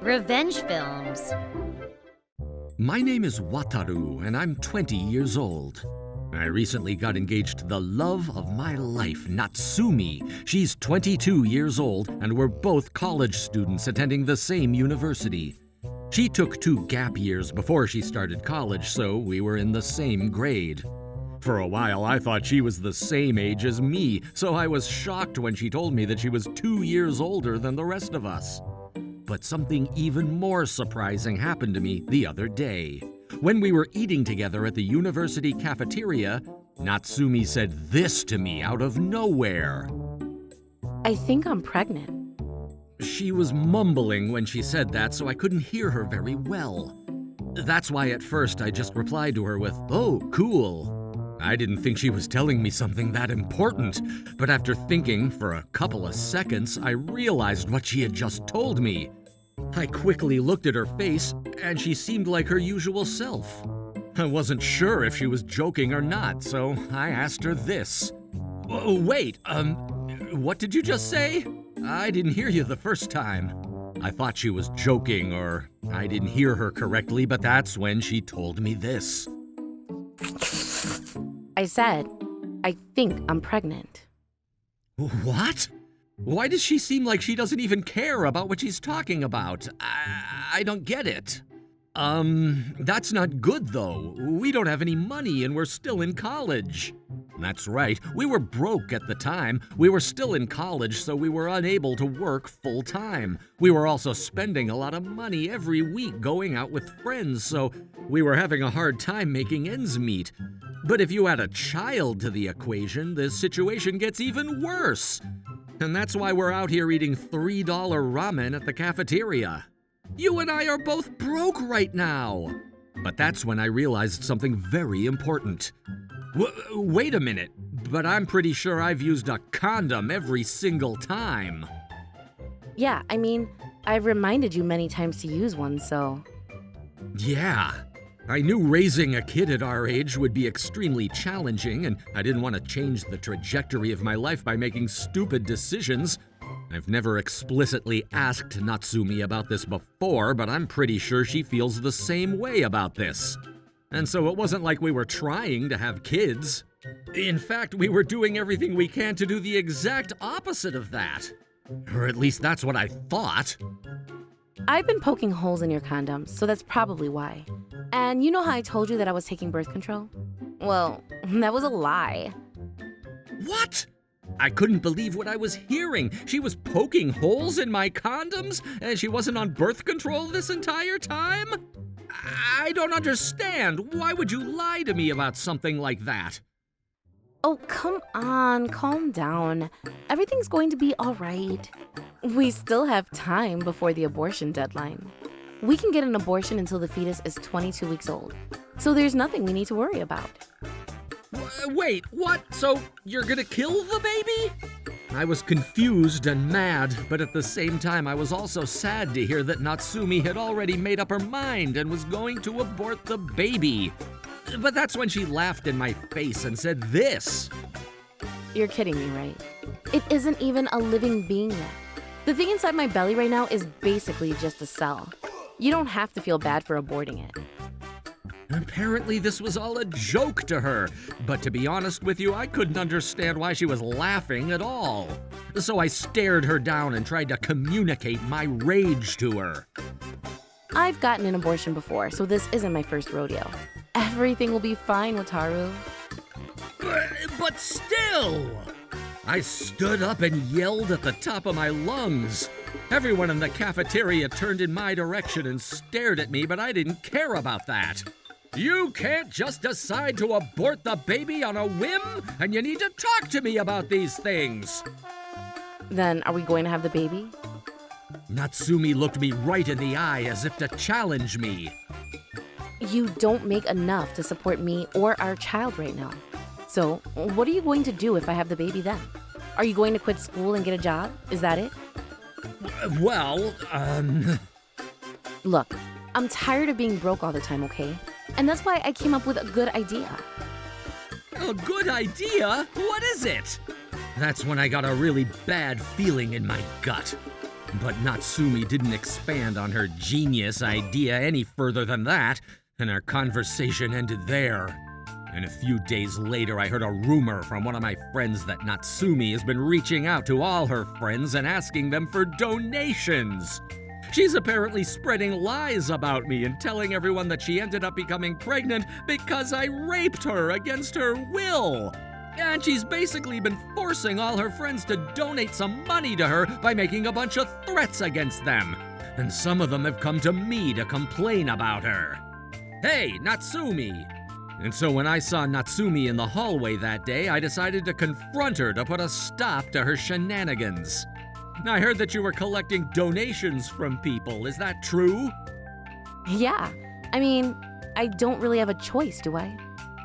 Revenge films. My name is Wataru, and I'm 20 years old. I recently got engaged to the love of my life, Natsumi. She's 22 years old, and we're both college students attending the same university. She took 2 gap years before she started college, so we were in the same grade. For a while, I thought she was the same age as me, so I was shocked when she told me that she was 2 years older than the rest of us. But something even more surprising happened to me the other day. When we were eating together at the university cafeteria, Natsumi said this to me out of nowhere. I think I'm pregnant. She was mumbling when she said that, so I couldn't hear her very well. That's why at first I just replied to her with, "Oh, cool." I didn't think she was telling me something that important, but after thinking for a couple of seconds, I realized what she had just told me. I quickly looked at her face, and she seemed like her usual self. I wasn't sure if she was joking or not, so I asked her this. Wait, what did you just say? I didn't hear you the first time. I thought she was joking, or I didn't hear her correctly, but that's when she told me this. I said, I think I'm pregnant. What? Why does she seem like she doesn't even care about what she's talking about? I don't get it. That's not good though. We don't have any money and we're still in college. That's right, we were broke at the time. We were still in college, so we were unable to work full time. We were also spending a lot of money every week going out with friends, so we were having a hard time making ends meet. But if you add a child to the equation, the situation gets even worse. And that's why we're out here eating $3 ramen at the cafeteria. You and I are both broke right now. But that's when I realized something very important. Wait a minute, but I'm pretty sure I've used a condom every single time. Yeah, I mean, I've reminded you many times to use one, so... Yeah. I knew raising a kid at our age would be extremely challenging, and I didn't want to change the trajectory of my life by making stupid decisions. I've never explicitly asked Natsumi about this before, but I'm pretty sure she feels the same way about this. And so it wasn't like we were trying to have kids. In fact, we were doing everything we can to do the exact opposite of that. Or at least that's what I thought. I've been poking holes in your condoms, so that's probably why. And you know how I told you that I was taking birth control? Well, that was a lie. What? I couldn't believe what I was hearing. She was poking holes in my condoms, and she wasn't on birth control this entire time? I don't understand. Why would you lie to me about something like that? Oh, come on, calm down. Everything's going to be all right. We still have time before the abortion deadline. We can get an abortion until the fetus is 22 weeks old. So there's nothing we need to worry about. Wait, what? So you're gonna kill the baby? I was confused and mad, but at the same time I was also sad to hear that Natsumi had already made up her mind and was going to abort the baby. But that's when she laughed in my face and said this. You're kidding me, right? It isn't even a living being yet. The thing inside my belly right now is basically just a cell. You don't have to feel bad for aborting it. Apparently this was all a joke to her, but to be honest with you, I couldn't understand why she was laughing at all. So I stared her down and tried to communicate my rage to her. I've gotten an abortion before, so this isn't my first rodeo. Everything will be fine, Wataru. But still! I stood up and yelled at the top of my lungs. Everyone in the cafeteria turned in my direction and stared at me, but I didn't care about that. You can't just decide to abort the baby on a whim, and you need to talk to me about these things. Then are we going to have the baby? Natsumi looked me right in the eye as if to challenge me. You don't make enough to support me or our child right now. So what are you going to do if I have the baby then? Are you going to quit school and get a job? Is that it? Well, Look, I'm tired of being broke all the time, okay? And that's why I came up with a good idea. A good idea? What is it? That's when I got a really bad feeling in my gut. But Natsumi didn't expand on her genius idea any further than that, and our conversation ended there. And a few days later, I heard a rumor from one of my friends that Natsumi has been reaching out to all her friends and asking them for donations. She's apparently spreading lies about me and telling everyone that she ended up becoming pregnant because I raped her against her will. And she's basically been forcing all her friends to donate some money to her by making a bunch of threats against them. And some of them have come to me to complain about her. Hey, Natsumi! And so when I saw Natsumi in the hallway that day, I decided to confront her to put a stop to her shenanigans. Now, I heard that you were collecting donations from people. Is that true? Yeah, I mean, I don't really have a choice, do I?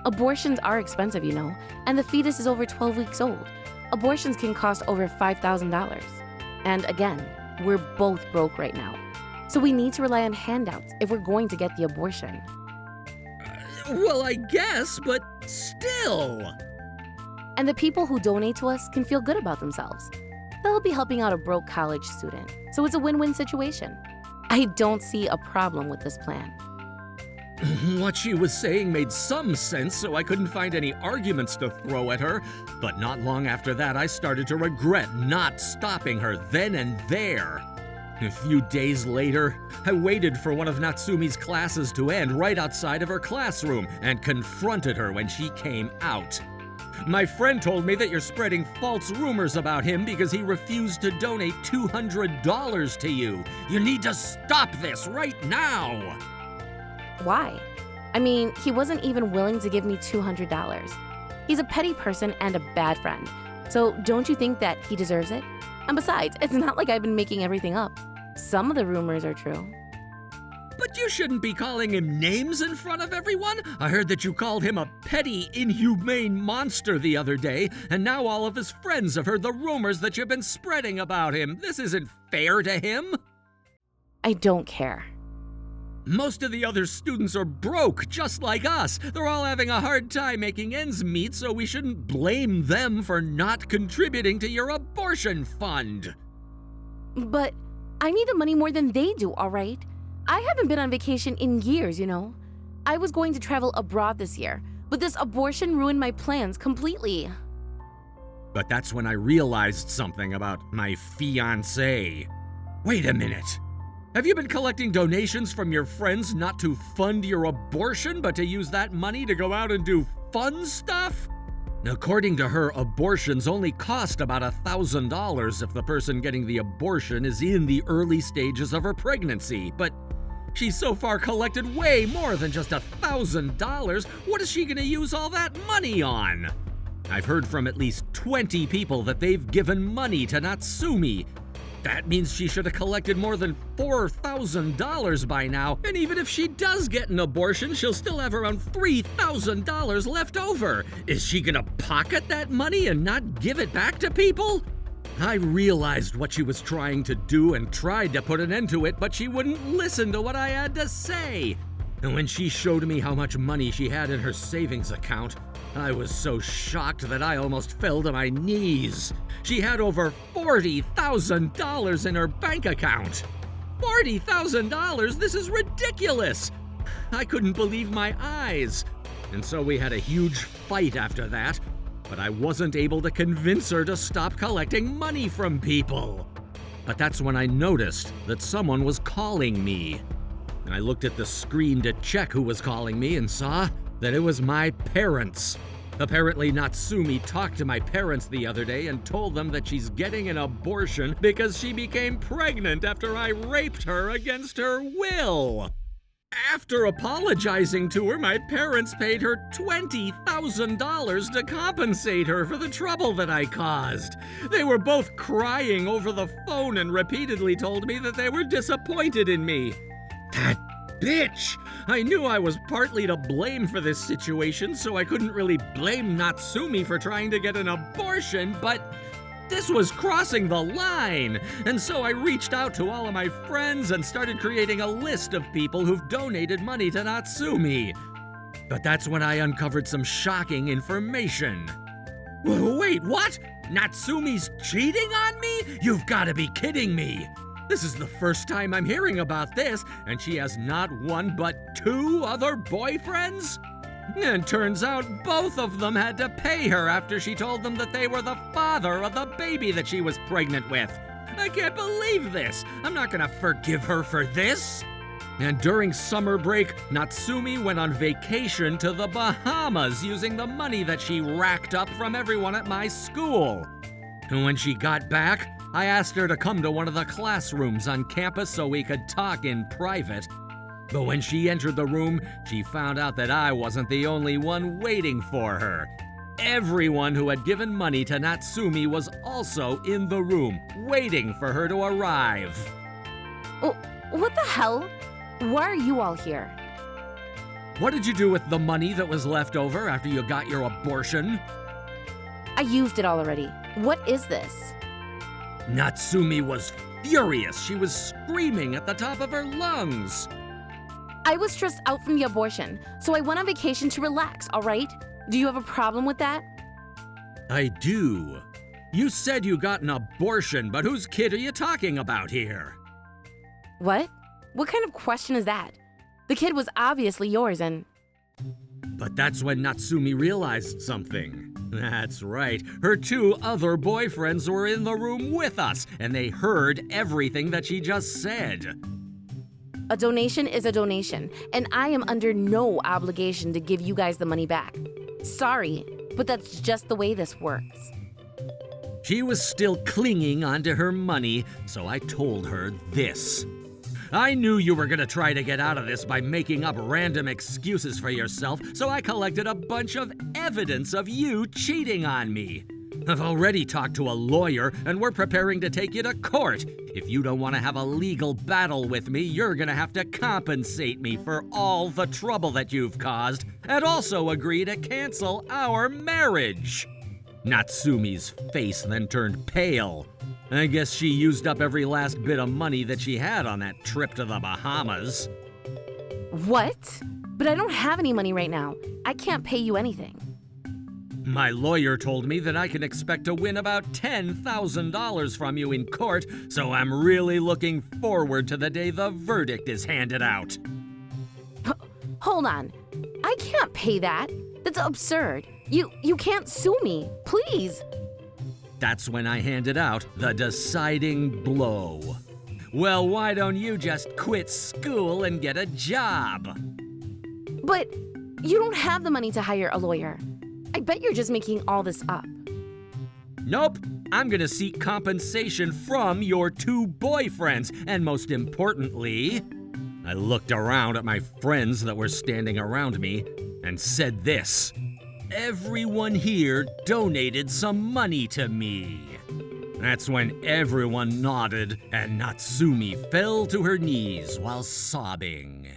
Abortions are expensive, you know, and the fetus is over 12 weeks old. Abortions can cost over $5,000. And again, we're both broke right now. So we need to rely on handouts if we're going to get the abortion. Well, I guess, but still. And the people who donate to us can feel good about themselves. They'll be helping out a broke college student, so it's a win-win situation. I don't see a problem with this plan. What she was saying made some sense, so I couldn't find any arguments to throw at her. But not long after that, I started to regret not stopping her then and there. A few days later, I waited for one of Natsumi's classes to end right outside of her classroom and confronted her when she came out. My friend told me that you're spreading false rumors about him because he refused to donate $200 to you. You need to stop this right now! Why? I mean, he wasn't even willing to give me $200. He's a petty person and a bad friend. So don't you think that he deserves it? And besides, it's not like I've been making everything up. Some of the rumors are true. But you shouldn't be calling him names in front of everyone. I heard that you called him a petty, inhumane monster the other day, and now all of his friends have heard the rumors that you've been spreading about him. This isn't fair to him. I don't care. Most of the other students are broke, just like us. They're all having a hard time making ends meet, so we shouldn't blame them for not contributing to your abortion fund. But I need the money more than they do, all right? I haven't been on vacation in years, you know. I was going to travel abroad this year, but this abortion ruined my plans completely. But that's when I realized something about my fiancé. Wait a minute. Have you been collecting donations from your friends not to fund your abortion, but to use that money to go out and do fun stuff? According to her, abortions only cost about $1,000 if the person getting the abortion is in the early stages of her pregnancy. But she's so far collected way more than just $1,000. What is she going to use all that money on? I've heard from at least 20 people that they've given money to Natsumi. That means she should have collected more than $4,000 by now, and even if she does get an abortion, she'll still have around $3,000 left over. Is she gonna pocket that money and not give it back to people? I realized what she was trying to do and tried to put an end to it, but she wouldn't listen to what I had to say. And when she showed me how much money she had in her savings account, I was so shocked that I almost fell to my knees. She had over $40,000 in her bank account. $40,000? This is ridiculous! I couldn't believe my eyes. And so we had a huge fight after that, but I wasn't able to convince her to stop collecting money from people. But that's when I noticed that someone was calling me. I looked at the screen to check who was calling me and saw that it was my parents. Apparently, Natsumi talked to my parents the other day and told them that she's getting an abortion because she became pregnant after I raped her against her will. After apologizing to her, my parents paid her $20,000 to compensate her for the trouble that I caused. They were both crying over the phone and repeatedly told me that they were disappointed in me. That bitch! I knew I was partly to blame for this situation, so I couldn't really blame Natsumi for trying to get an abortion, but this was crossing the line. And so I reached out to all of my friends and started creating a list of people who've donated money to Natsumi. But that's when I uncovered some shocking information. Wait, what? Natsumi's cheating on me? You've got to be kidding me. This is the first time I'm hearing about this, and she has not one but two other boyfriends? And turns out both of them had to pay her after she told them that they were the father of the baby that she was pregnant with. I can't believe this. I'm not gonna forgive her for this. And during summer break, Natsumi went on vacation to the Bahamas using the money that she racked up from everyone at my school. And when she got back, I asked her to come to one of the classrooms on campus so we could talk in private. But when she entered the room, she found out that I wasn't the only one waiting for her. Everyone who had given money to Natsumi was also in the room, waiting for her to arrive. Oh, what the hell? Why are you all here? What did you do with the money that was left over after you got your abortion? I used it all already. What is this? Natsumi was furious. She was screaming at the top of her lungs. I was stressed out from the abortion, so I went on vacation to relax, all right? Do you have a problem with that? I do. You said you got an abortion, but whose kid are you talking about here? What? What kind of question is that? The kid was obviously yours and... But that's when Natsumi realized something. That's right. Her two other boyfriends were in the room with us, and they heard everything that she just said. A donation is a donation, and I am under no obligation to give you guys the money back. Sorry, but that's just the way this works. She was still clinging onto her money, so I told her this. I knew you were gonna try to get out of this by making up random excuses for yourself, so I collected a bunch of evidence of you cheating on me. I've already talked to a lawyer, and we're preparing to take you to court. If you don't want to have a legal battle with me, you're gonna have to compensate me for all the trouble that you've caused, and also agree to cancel our marriage. Natsumi's face then turned pale. I guess she used up every last bit of money that she had on that trip to the Bahamas. What? But I don't have any money right now. I can't pay you anything. My lawyer told me that I can expect to win about $10,000 from you in court, so I'm really looking forward to the day the verdict is handed out. Hold on. I can't pay that. That's absurd. You can't sue me. Please. That's when I handed out the deciding blow. Well, why don't you just quit school and get a job? But you don't have the money to hire a lawyer. I bet you're just making all this up. Nope. I'm gonna seek compensation from your two boyfriends, and most importantly, I looked around at my friends that were standing around me and said this. Everyone here donated some money to me. That's when everyone nodded and Natsumi fell to her knees while sobbing.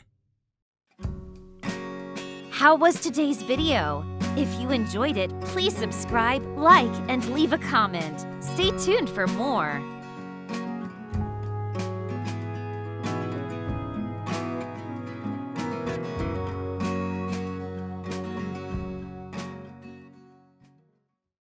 How was today's video? If you enjoyed it, please subscribe, like, and leave a comment. Stay tuned for more.